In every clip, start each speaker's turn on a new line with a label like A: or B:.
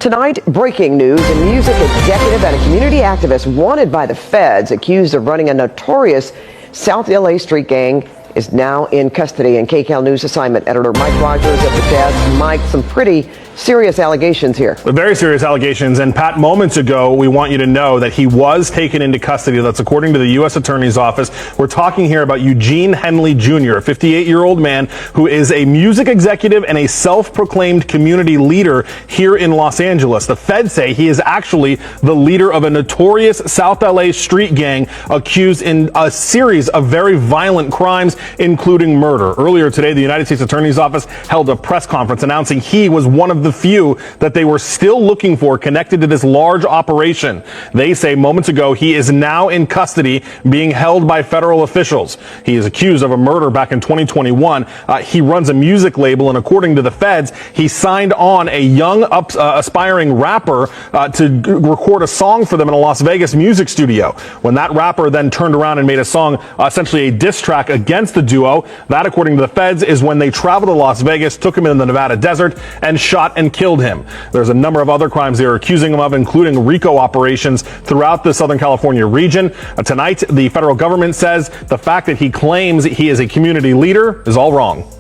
A: Tonight, breaking news: a music executive and a community activist wanted by the feds, accused of running a notorious South LA street gang, is now in custody. And KCAL News assignment editor Mike Rogers at the desk. Mike, some pretty serious allegations here.
B: Very serious allegations. And Pat, moments ago, we want you to know that he was taken into custody. That's according to the U.S. Attorney's Office. We're talking here about Eugene Henley Jr., a 58-year-old man who is a music executive and a self-proclaimed community leader here in Los Angeles. The feds say he is actually the leader of a notorious South LA street gang accused in a series of very violent crimes, including murder. Earlier today, the United States Attorney's Office held a press conference announcing he was one of the few that they were still looking for connected to this large operation. They say moments ago he is now in custody, being held by federal officials. He is accused of a murder back in 2021. He runs a music label, and according to the feds, he signed on a young aspiring rapper to record a song for them in a Las Vegas music studio. When that rapper then turned around and made a song, essentially a diss track against the duo, that, according to the feds, is when they traveled to Las Vegas, took him in the Nevada desert, and shot and killed him. There's a number of other crimes they are accusing him of, including RICO operations throughout the Southern California region. Tonight, the federal government says the fact that he claims he is a community leader is all wrong.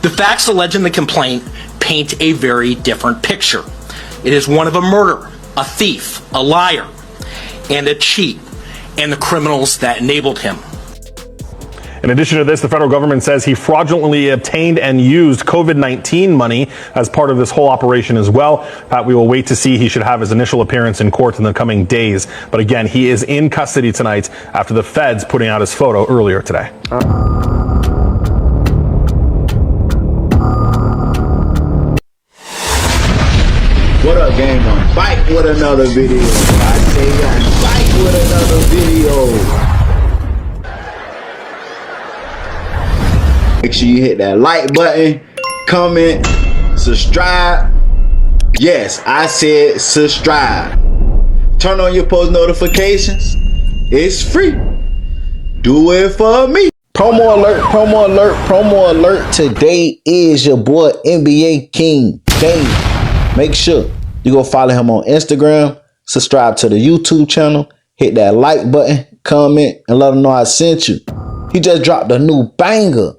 C: The facts alleged in the complaint paint a very different picture. It is one of a murderer, a thief, a liar, and a cheat, and the criminals that enabled him.
B: In addition to this, the federal government says he fraudulently obtained and used COVID-19 money as part of this whole operation as well. Pat, we will wait to see. He should have his initial appearance in court in the coming days. But again, he is in custody tonight after the feds putting out his photo earlier today.
D: What up, gang? I'm back with another video. I say I'm back with another video. Make sure you hit that like button, comment, subscribe. Yes, I said subscribe. Turn on your post notifications. It's free. Do it for me. Promo alert, promo alert, promo alert. Today is your boy NBA King Dave. Make sure you go follow him on Instagram, subscribe to the YouTube channel, hit that like button, comment, and let him know I sent you. He just dropped a new banger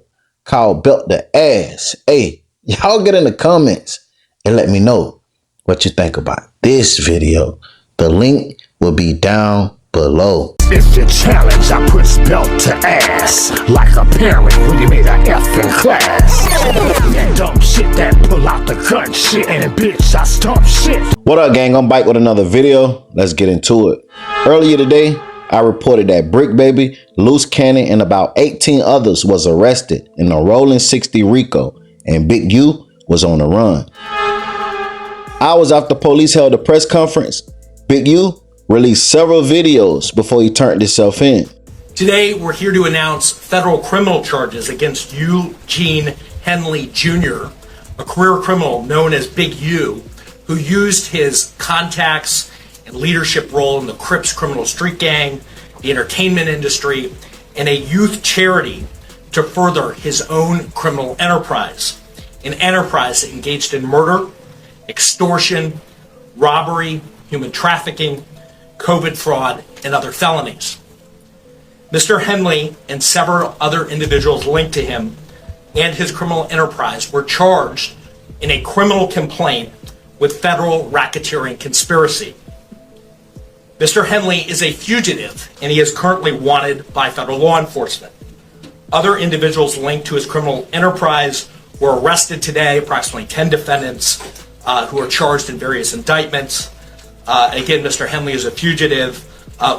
D: called Belt the Ass. Hey, y'all get in the comments and let me know what you think about this video. The link will be down below.
E: If you challenge, I push belt to ass like a parent when you made an F in class. That dumb shit that pull out the gun shit, and bitch, I stomp shit.
D: What up, gang? I'm back with another video. Let's get into it. Earlier today, I reported that Brick Baby, Loose Cannon, and about 18 others was arrested in a Rolling 60 RICO, and Big U was on the run. Hours after police held a press conference, Big U released several videos before he turned himself in.
C: Today, we're here to announce federal criminal charges against Eugene Henley Jr., a career criminal known as Big U, who used his contacts and leadership role in the Crips criminal street gang, the entertainment industry, and a youth charity to further his own criminal enterprise. An enterprise that engaged in murder, extortion, robbery, human trafficking, COVID fraud, and other felonies. Mr. Henley and several other individuals linked to him and his criminal enterprise were charged in a criminal complaint with federal racketeering conspiracy. Mr. Henley is a fugitive, and he is currently wanted by federal law enforcement. Other individuals linked to his criminal enterprise were arrested today, approximately 10 defendants who are charged in various indictments. Again, Mr. Henley is a fugitive.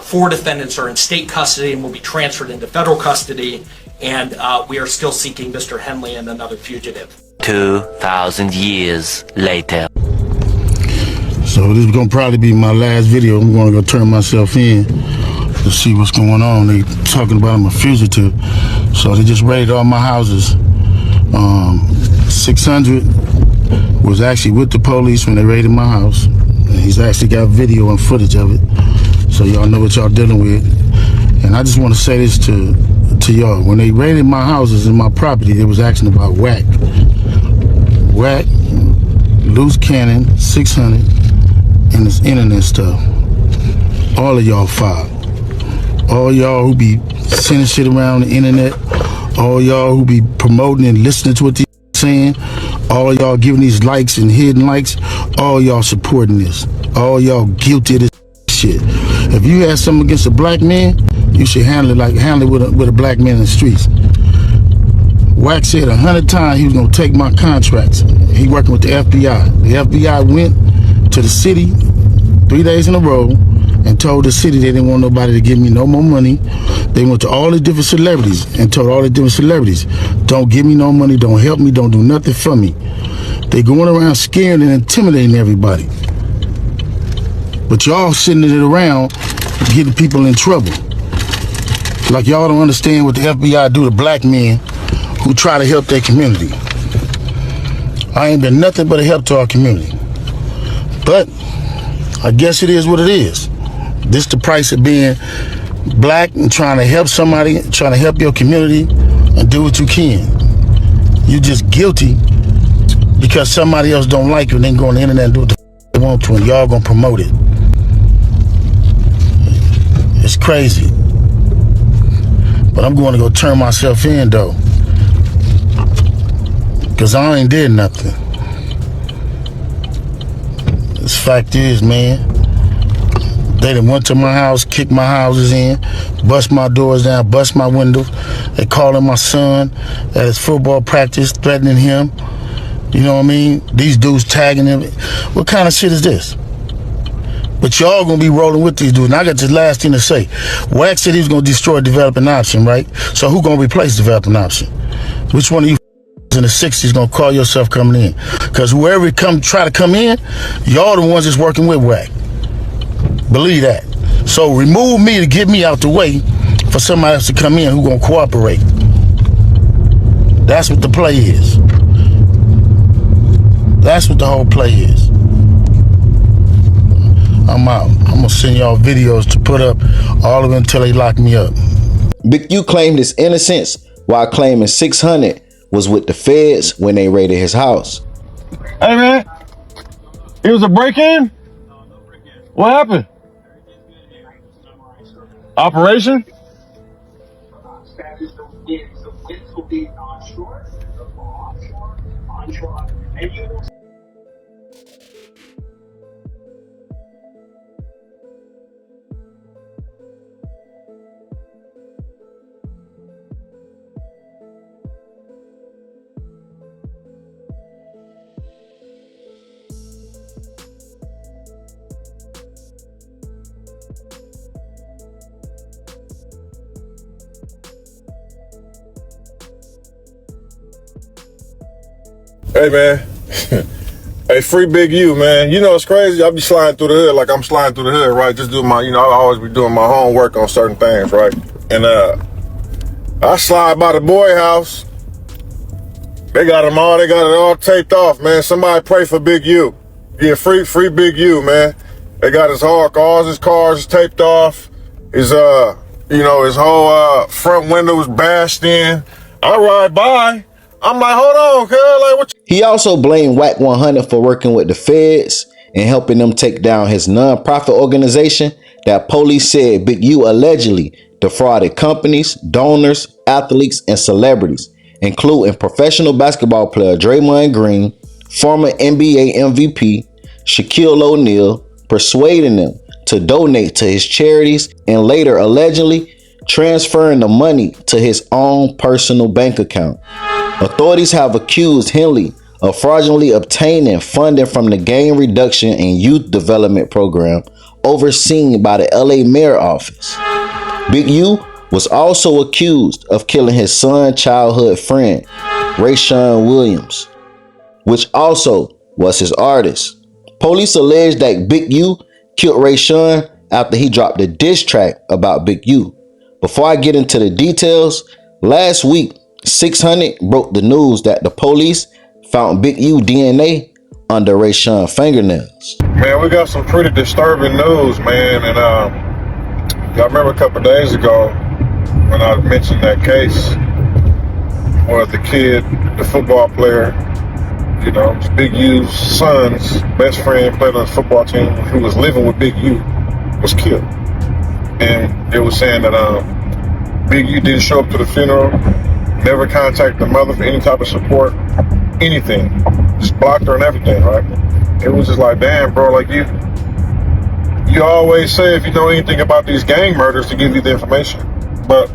C: 4 defendants are in state custody and will be transferred into federal custody, and we are still seeking Mr. Henley and another fugitive.
F: 2,000 years later.
G: So this is gonna probably be my last video. I'm gonna go turn myself in to see what's going on. They talking about I'm a fugitive. So they just raided all my houses. 600 was actually with the police when they raided my house. And he's actually got video and footage of it. So y'all know what y'all dealing with. And I just want to say this to y'all. When they raided my houses and my property, they was asking about whack. Whack Loose Cannon, 600, and this internet stuff. All of y'all filed. All y'all who be sending shit around the internet, all y'all who be promoting and listening to what these saying, all y'all giving these likes and hidden likes, all y'all supporting this. All y'all guilty of this shit. If you had something against a black man, you should handle it with a black man in the streets. Wack said 100 times he was gonna take my contracts. He working with the FBI. The FBI went to the city 3 days in a row and told the city they didn't want nobody to give me no more money. They went to all the different celebrities and told all the different celebrities, don't give me no money, don't help me, don't do nothing for me. They going around scaring and intimidating everybody. But y'all sitting it around getting people in trouble. Like y'all don't understand what the FBI do to black men who try to help their community. I ain't been nothing but a help to our community. But I guess it is what it is. This the price of being black and trying to help somebody, trying to help your community and do what you can. You just guilty because somebody else don't like you and then go on the internet and do what the they want to, and y'all gonna promote it. It's crazy. But I'm going to go turn myself in though, because I ain't did nothing. This fact is, man, they done went to my house, kicked my houses in, bust my doors down, bust my windows. They calling my son at his football practice, threatening him. You know what I mean? These dudes tagging him. What kind of shit is this? But y'all gonna be rolling with these dudes. And I got this last thing to say. Wack said he was gonna destroy developing option, right? So who gonna replace developing option? Which one of you in the 60s gonna call yourself coming in? Because whoever try to come in, y'all the ones that's working with Wack. Believe that. So remove me to get me out the way for somebody else to come in who gonna cooperate. That's what the play is. That's what the whole play is. I'm out. I'm gonna send y'all videos to put up all of it until they lock me up.
D: Big U claimed his innocence while claiming 600 was with the feds when they raided his house.
H: Hey man, it was a break-in? What happened? Operation? Hey man, hey, free Big U, man. You know it's crazy. I be sliding through the hood like I'm sliding through the hood, right? Just doing my, I always be doing my homework on certain things, right? And I slide by the boy house. They got it all taped off, man. Somebody pray for Big U. Yeah, free Big U, man. They got all his cars taped off. His his whole front window was bashed in. I ride by. I'm like, hold on, cuz, like, what?
D: He also blamed Wack 100 for working with the feds and helping them take down his non-profit organization that police said Big U allegedly defrauded companies, donors, athletes, and celebrities, including professional basketball player Draymond Green, former NBA MVP Shaquille O'Neal, persuading them to donate to his charities and later allegedly transferring the money to his own personal bank account. Authorities have accused Henley of fraudulently obtaining funding from the Gang Reduction and Youth Development Program overseen by the LA Mayor Office. Big U was also accused of killing his son's childhood friend, Rayshawn Williams, which also was his artist. Police allege that Big U killed Rayshawn after he dropped a diss track about Big U. Before I get into the details, last week, 600 broke the news that the police found Big U DNA under Rayshawn's fingernails.
H: Man, we got some pretty disturbing news, man. And y'all remember a couple days ago when I mentioned that case where the kid, the football player, You know, Big U's son's best friend played on his football team who was living with Big U was killed. And they were saying that Big U didn't show up to the funeral, never contacted the mother for any type of support, anything. Just blocked her and everything, right? It was just like, damn, bro, like you always say if you know anything about these gang murders to give you the information. But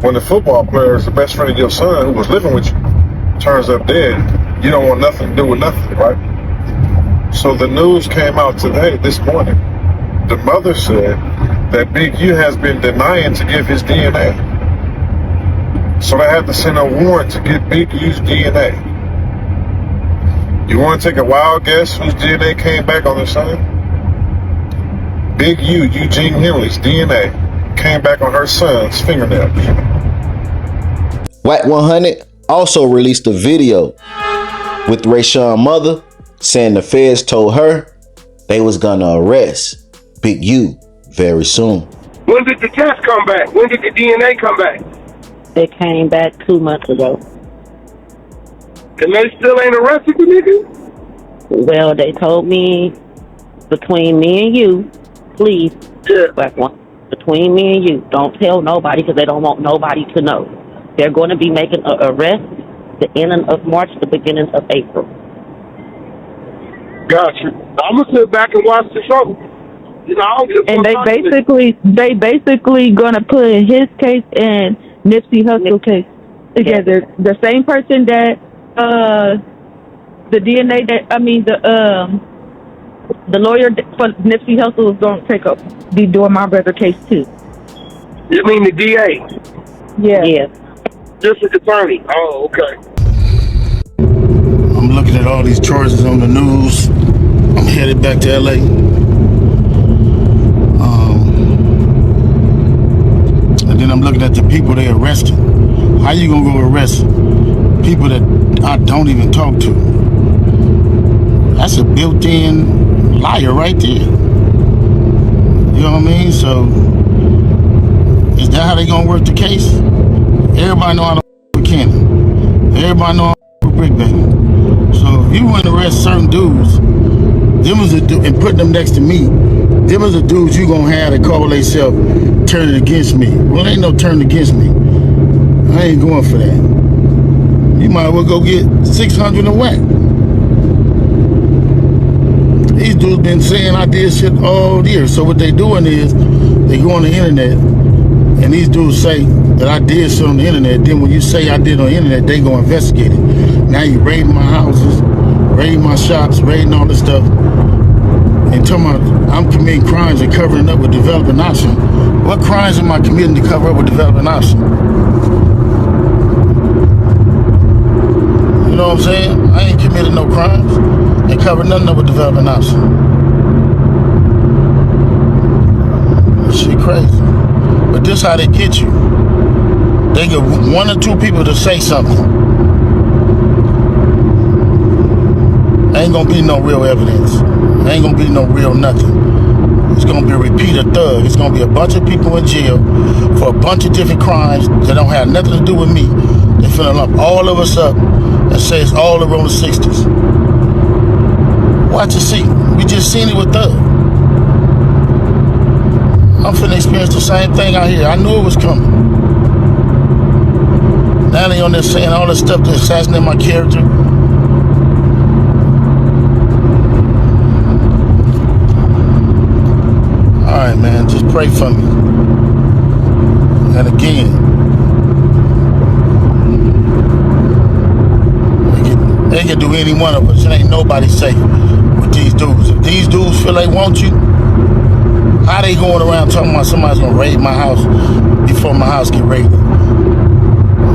H: when the football player is the best friend of your son who was living with you turns up dead, you don't want nothing to do with nothing, right? So the news came out today, this morning. The mother said that Big U has been denying to give his DNA. So they had to send a warrant to get Big U's DNA. You want to take a wild guess whose DNA came back on the son? Big U, Eugene Henley's DNA came back on her son's fingernails.
D: Wack 100 also released a video with Rayshawn's mother saying the feds told her they was gonna arrest Big U very soon.
I: When did the test come back? When did the DNA come back?
J: It came back 2 months ago.
I: And they still ain't arrested the nigga?
J: Well, they told me between me and you, please, between me and you, don't tell nobody because they don't want nobody to know. They're going to be making an arrest the ending of March, the beginning of April.
I: Gotcha. I'm gonna sit back and watch the show. You know, I don't give
K: and they basically gonna put his case and Nipsey Hussle case together. Yes. The same person that the DNA that the lawyer for Nipsey Hussle is gonna be doing my brother case too.
I: You mean the DA?
K: Yeah.
J: Yeah.
I: District attorney. Oh, okay.
G: I'm looking at all these charges on the news. I'm headed back to LA. And then I'm looking at the people they arrested. How you gonna go arrest people that I don't even talk to? That's a built-in liar right there. You know what I mean? So, is that how they gonna work the case? Everybody know how to with Cannon. Everybody know how to with Brick Baby. So if you want to arrest certain dudes, and put them next to me, them is the dudes you gonna have to call themselves turning against me. Well, ain't no turning against me. I ain't going for that. You might as well go get 600 and whack. These dudes been saying I did shit all year. So what they doing is they go on the internet and these dudes say that I did shit on the internet. Then when you say I did on the internet, they go investigate it. Now you raiding my houses, raiding my shops, raiding all this stuff. And talking about I'm committing crimes and covering up with developing option. What crimes am I committing to cover up with developing option? You know what I'm saying? I ain't committed no crimes and covered nothing up with developing option. This shit crazy. But this how they get you. They get one or two people to say something. Ain't gonna be no real evidence. Ain't gonna be no real nothing. It's gonna be a repeat of thug. It's gonna be a bunch of people in jail for a bunch of different crimes that don't have nothing to do with me. They finna lump all of us up and say it's all around the 60s. Watch and see. We just seen it with thug. I'm finna experience the same thing out here. I knew it was coming. Now they on there saying all this stuff to assassinate my character. Alright, man, just pray for me. And again, they can do any one of us. It ain't nobody safe with these dudes. If these dudes feel they want you, how they going around talking about somebody's gonna raid my house before my house get raided?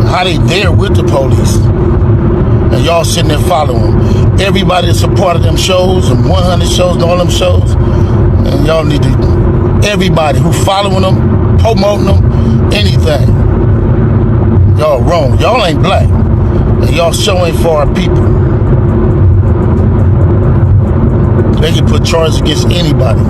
G: How they there with the police? And y'all sitting there following them. Everybody that's a part of them shows, and 100 shows and all them shows, and y'all need to, everybody who following them, promoting them, anything. Y'all wrong. Y'all ain't black. And y'all showing for our people. They can put charges against anybody.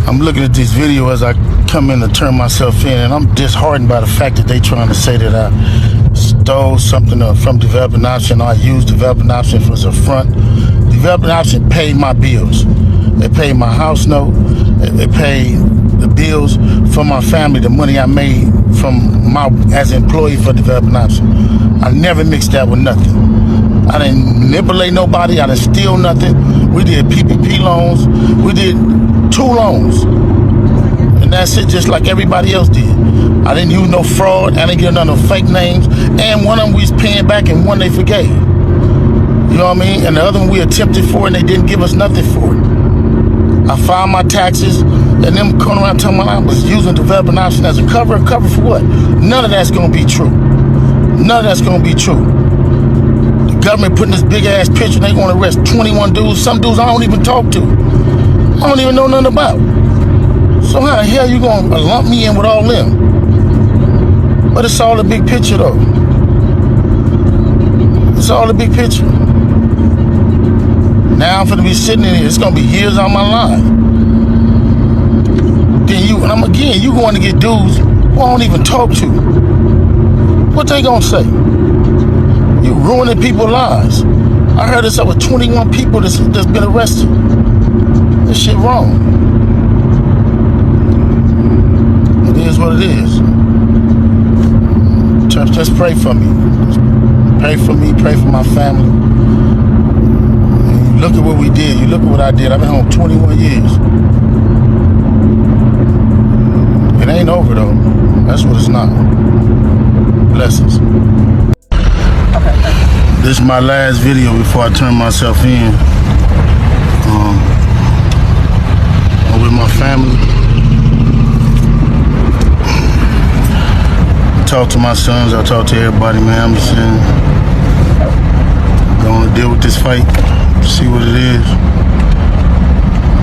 G: I'm looking at this video as I come in to turn myself in, and I'm disheartened by the fact that they trying to say that I stole something from Developing Option. I used Developing Option as a front. Developing Option paid my bills. They paid my house note. They paid the bills for my family, the money I made from as an employee for Developing Option. I never mixed that with nothing. I didn't manipulate nobody. I didn't steal nothing. We did PPP loans. We did 2 loans. And that's it, just like everybody else did. I didn't use no fraud. I didn't get none of fake names. And one of them we was paying back and one they forgave. You know what I mean? And the other one we attempted for and they didn't give us nothing for it. I filed my taxes and them coming around telling me I was using Developing Option as a cover. A cover for what? None of that's gonna be true. None of that's gonna be true. The government putting this big ass picture, they gonna arrest 21 dudes. Some dudes I don't even talk to. I don't even know nothing about. So how the hell you gonna lump me in with all them? But it's all the big picture though. It's all the big picture. Now I'm gonna be sitting in here, it's gonna be years on my life. Then you going to get dudes who I don't even talk to. What they gonna say? You ruining people's lives. I heard it's over 21 people that's been arrested. This shit wrong. It is what it is. Church, just pray for me. Pray for me, pray for my family. And look at what we did. You look at what I did. I've been home 21 years. It ain't over though. That's what it's not. Blessings. This is my last video before I turn myself in. I'm with my family. I talk to my sons, I talk to everybody, man. I'm just saying, gonna deal with this fight, see what it is.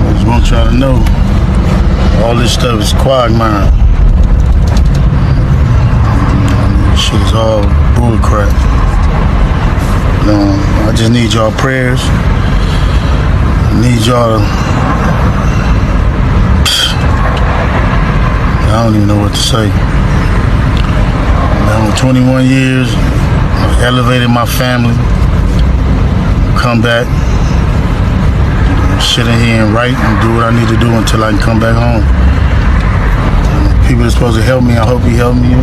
G: I just want y'all to know, all this stuff is quagmire. This shit is all bullcrap. I just need y'all prayers. I need y'all to, I don't even know what to say. Now, 21 years, I've elevated my family. Come back, sit in here and write and do what I need to do until I can come back home. People are supposed to help me. I hope you help me. If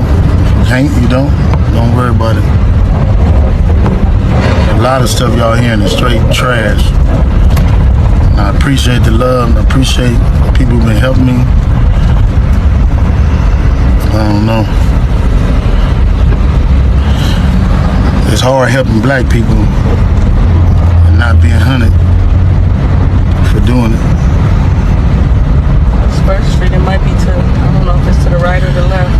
G: you can't, you don't. Don't worry about it. A lot of stuff y'all hearing is straight trash. And I appreciate the love. And I appreciate the people who've been helping me. I don't know. It's hard helping black people and not being hunted for doing it.
L: First Street, it might be to, I don't know if it's to the right or the left.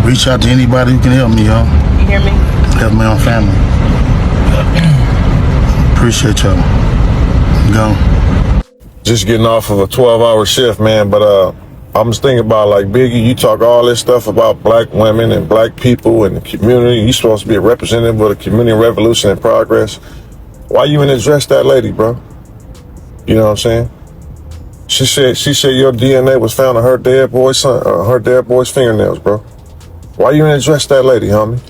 G: Reach out to anybody who can help me, y'all.
L: You hear me?
G: Help my own family. Appreciate y'all. Go.
H: Just getting off of a 12-hour shift, man, but I'm just thinking about, like, Biggie, you talk all this stuff about black women and black people and the community. You're supposed to be a representative of the community revolution and progress. Why you even address that lady, bro? You know what I'm saying? She said your DNA was found on her dead boy's fingernails, bro. Why you even address that lady, homie?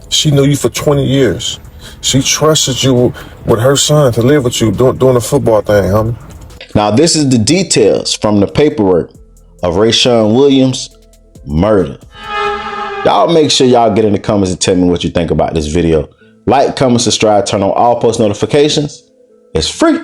H: She knew you for 20 years. She trusted you with her son to live with you doing the football thing, homie.
D: Now, this is the details from the paperwork of Rayshawn Williams' murder. Y'all make sure y'all get in the comments and tell me what you think about this video. Like, comment, subscribe, turn on all post notifications. It's free.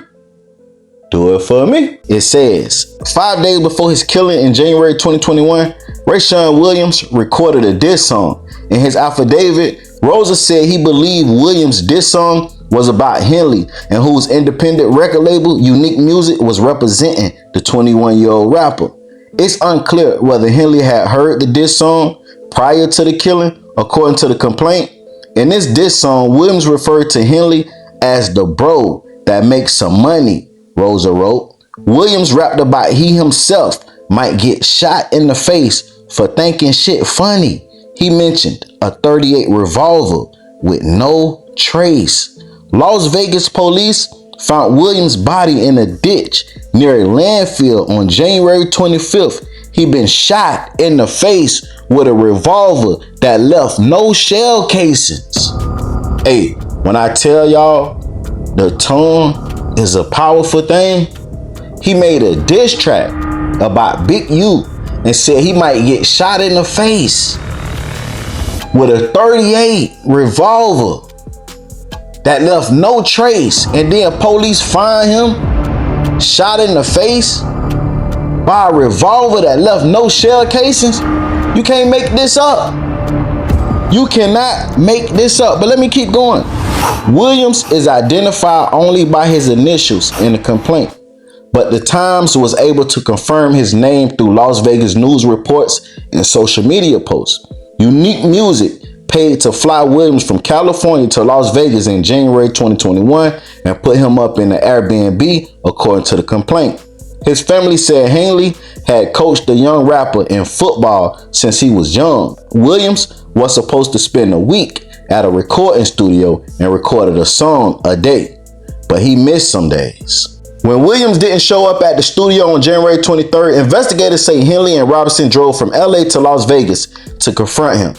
D: Do it for me. It says, 5 days before his killing in January 2021, Rayshawn Williams recorded a diss song. In his affidavit, Rosa said he believed Williams' diss song was about Henley, and whose independent record label, Unique Music, was representing the 21-year-old rapper. It's unclear whether Henley had heard the diss song prior to the killing, according to the complaint. In this diss song, Williams referred to Henley as the bro that makes some money, Rosa wrote. Williams rapped about he himself might get shot in the face for thinking shit funny. He mentioned a .38 revolver with no trace. Las Vegas police found Williams' body in a ditch near a landfill on January 25th. he been shot in the face with a revolver that left no shell casings. Hey, when I tell y'all the tongue is a powerful thing, he made a diss track about Big U and said he might get shot in the face with a 38 revolver that left no trace, and then police find him shot in the face by a revolver that left no shell casings. You can't make this up. You cannot make this up. But let me keep going. Williams is identified only by his initials in the complaint, but the Times was able to confirm his name through Las Vegas news reports and social media posts. Unique Music paid to fly Williams from California to Las Vegas in January 2021 and put him up in the Airbnb, according to the complaint. His family said Henley had coached the young rapper in football since he was young. Williams was supposed to spend a week at a recording studio and recorded a song a day, but he missed some days. When Williams didn't show up at the studio on January 23rd, investigators say Henley and Robinson drove from LA to Las Vegas to confront him.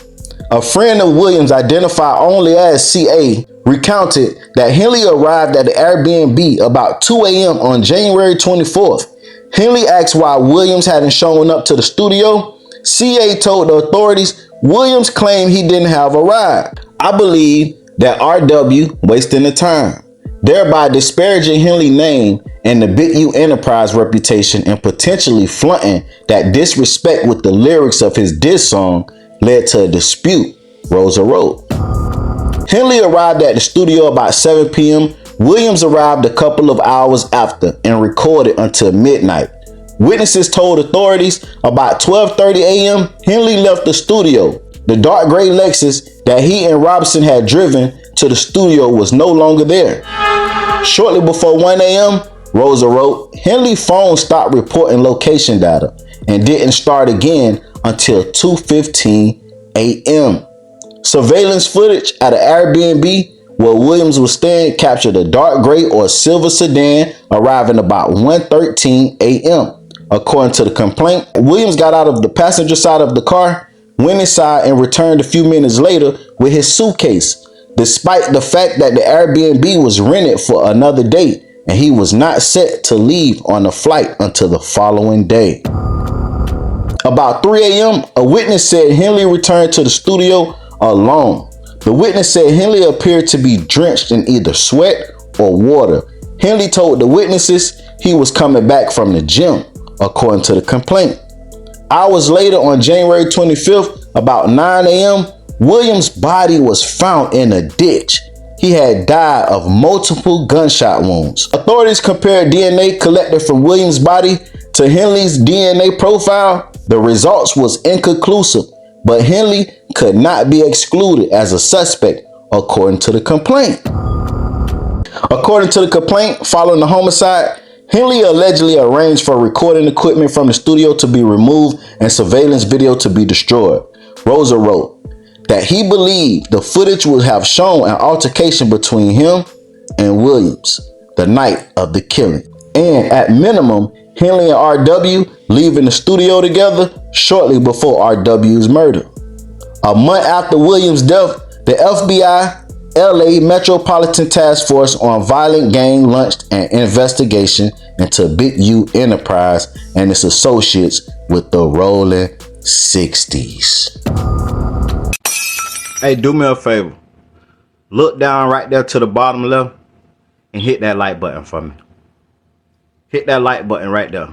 D: A friend of Williams, identified only as CA, recounted that Henley arrived at the Airbnb about 2 a.m. on January 24th. Henley asked why Williams hadn't shown up to the studio. CA told the authorities Williams claimed he didn't have a ride. I believe that RW wasting the time, thereby disparaging Henley's name and the Big U Enterprise reputation, and potentially flaunting that disrespect with the lyrics of his diss song led to a dispute, Rosa wrote. Henley arrived at the studio about 7 p.m. Williams arrived a couple of hours after and recorded until midnight. Witnesses told authorities about 12:30 a.m. Henley left the studio. The dark gray Lexus that he and Robinson had driven to the studio was no longer there. Shortly before 1 a.m., Rosa wrote, Henley's phone stopped reporting location data and didn't start again until 2:15 a.m. Surveillance footage at an Airbnb where Williams was staying captured a dark gray or silver sedan arriving about 1:13 a.m. According to the complaint, Williams got out of the passenger side of the car, went inside, and returned a few minutes later with his suitcase, despite the fact that the Airbnb was rented for another day and he was not set to leave on a flight until the following day. About 3 a.m., a witness said Henley returned to the studio alone. The witness said Henley appeared to be drenched in either sweat or water. Henley told the witnesses he was coming back from the gym, according to the complaint. Hours later, on January 25th, about 9 a.m., Williams' body was found in a ditch. He had died of multiple gunshot wounds. Authorities compared DNA collected from Williams' body to Henley's DNA profile. The results was inconclusive, but Henley could not be excluded as a suspect, according to the complaint. According to the complaint, following the homicide, Henley allegedly arranged for recording equipment from the studio to be removed and surveillance video to be destroyed. Rosa wrote that he believed the footage would have shown an altercation between him and Williams the night of the killing, and at minimum, Henley and RW leaving the studio together shortly before RW's murder. A month after Williams' death, the FBI LA Metropolitan Task Force on Violent Gang launched an investigation into Big U Enterprise and its associates with the Rolling 60s. Hey, do me a favor. Look down right there to the bottom left and hit that like button for me. Hit that like button right there.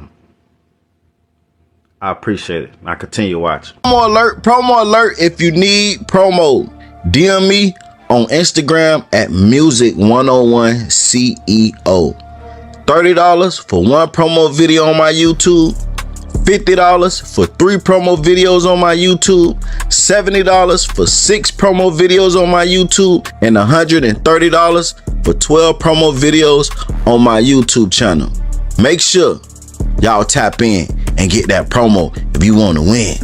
D: I appreciate it. Now continue watching. Promo alert if you need promo. DM me on Instagram at Music101CEO. $30 for one promo video on my YouTube. $50 for 3 promo videos on my YouTube. $70 for 6 promo videos on my YouTube. And $130 for 12 promo videos on my YouTube channel. Make sure y'all tap in and get that promo if you want to win.